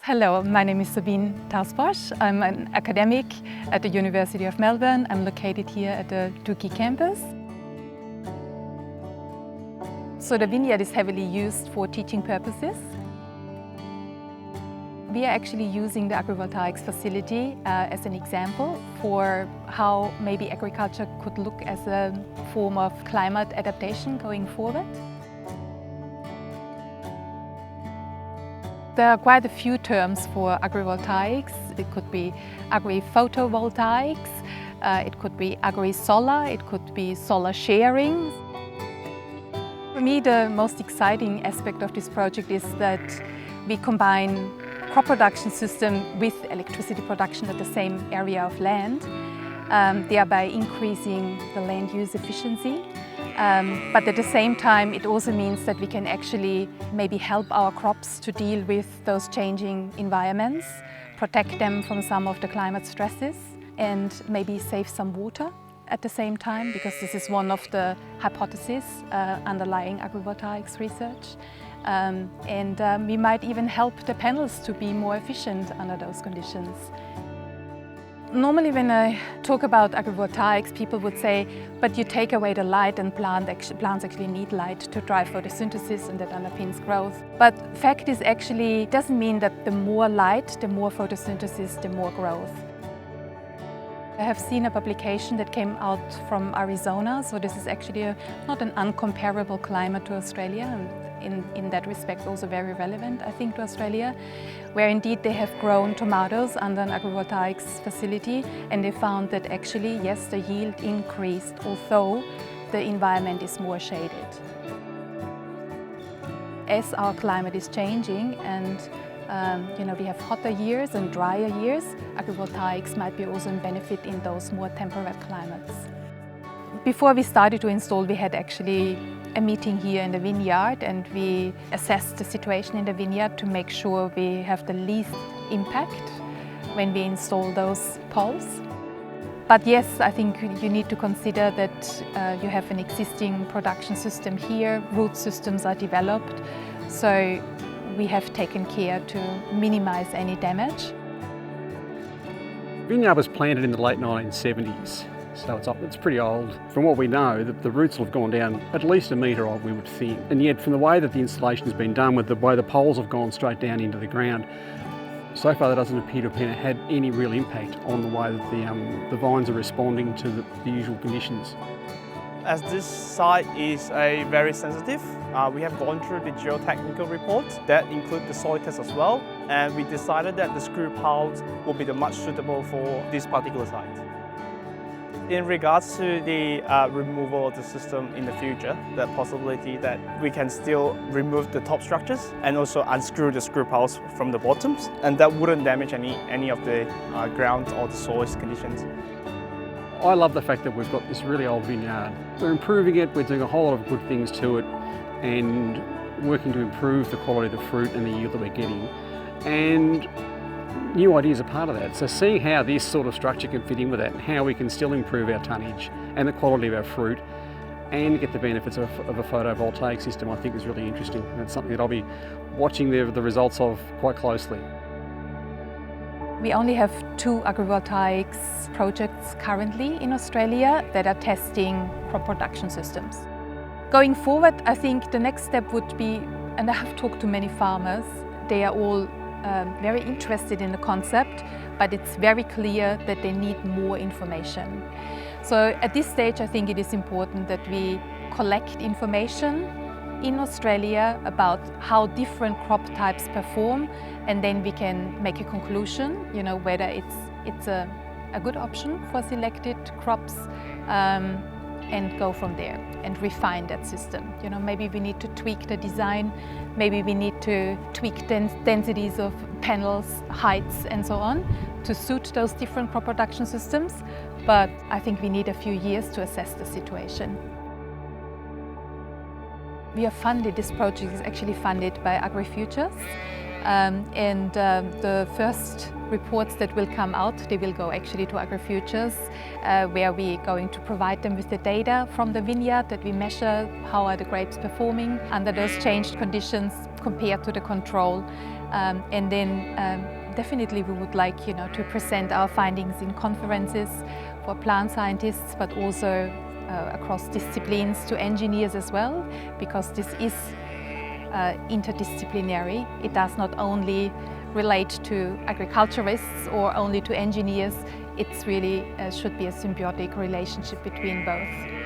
Hello, my name is Sabine Tausz-Posch. I'm an academic at the University of Melbourne. I'm located here at the Dookie Campus. So the vineyard is heavily used for teaching purposes. We are actually using the Agrivoltaics facility as an example for how maybe agriculture could look as a form of climate adaptation going forward. There are quite a few terms for agrivoltaics. It could be agri-photovoltaics, it could be agri-solar, it could be solar sharing. For me, the most exciting aspect of this project is that we combine crop production system with electricity production at the same area of land, thereby increasing the land use efficiency. But at the same time, it also means that we can actually maybe help our crops to deal with those changing environments, protect them from some of the climate stresses, and maybe save some water at the same time, because this is one of the hypotheses underlying agrivoltaics research. We might even help the panels to be more efficient under those conditions. Normally when I talk about agrivoltaics, people would say, but you take away the light and plants actually need light to drive photosynthesis, and that underpins growth. But fact is actually, it doesn't mean that the more light, the more photosynthesis, the more growth. I have seen a publication that came out from Arizona, so this is actually not an uncomparable climate to Australia, and in that respect also very relevant, I think, to Australia, where indeed they have grown tomatoes under an agrivoltaics facility, and they found that actually, yes, the yield increased, although the environment is more shaded. As our climate is changing and we have hotter years and drier years, agrivoltaics might be also in benefit in those more temperate climates. Before we started to install, we had actually a meeting here in the vineyard, and we assessed the situation in the vineyard to make sure we have the least impact when we install those poles. But yes, I think you need to consider that you have an existing production system here, root systems are developed, so we have taken care to minimize any damage. Vineyard was planted in the late 1970s, so it's pretty old. From what we know, the roots will have gone down at least a metre, we would think. And yet, from the way that the installation has been done, with the way the poles have gone straight down into the ground, so far that doesn't appear to have had any real impact on the way that the vines are responding to the usual conditions. As this site is very sensitive, we have gone through the geotechnical reports that include the soil test as well, and we decided that the screw piles will be the much suitable for this particular site. In regards to the removal of the system in the future, the possibility that we can still remove the top structures and also unscrew the screw piles from the bottoms, and that wouldn't damage any of the ground or the soil conditions. I love the fact that we've got this really old vineyard. We're improving it, we're doing a whole lot of good things to it, and working to improve the quality of the fruit and the yield that we're getting. And new ideas are part of that. So seeing how this sort of structure can fit in with that, and how we can still improve our tonnage and the quality of our fruit and get the benefits of a photovoltaic system, I think is really interesting. And it's something that I'll be watching the results of quite closely. We only have 2 agrivoltaics projects currently in Australia that are testing crop production systems. Going forward, I think the next step would be, and I have talked to many farmers, they are all very interested in the concept, but it's very clear that they need more information. So at this stage, I think it is important that we collect information in Australia about how different crop types perform, and then we can make a conclusion, whether it's a good option for selected crops, and go from there and refine that system. Maybe we need to tweak the design, maybe we need to tweak densities of panels, heights and so on to suit those different crop production systems, but I think we need a few years to assess the situation. We are funded, this project is actually funded by AgriFutures, and the first reports that will come out, they will go actually to AgriFutures, where we're going to provide them with the data from the vineyard that we measure how are the grapes performing under those changed conditions compared to the control, And then definitely we would like to present our findings in conferences for plant scientists, but also across disciplines to engineers as well, because this is interdisciplinary. It does not only relate to agriculturists or only to engineers. It's really should be a symbiotic relationship between both.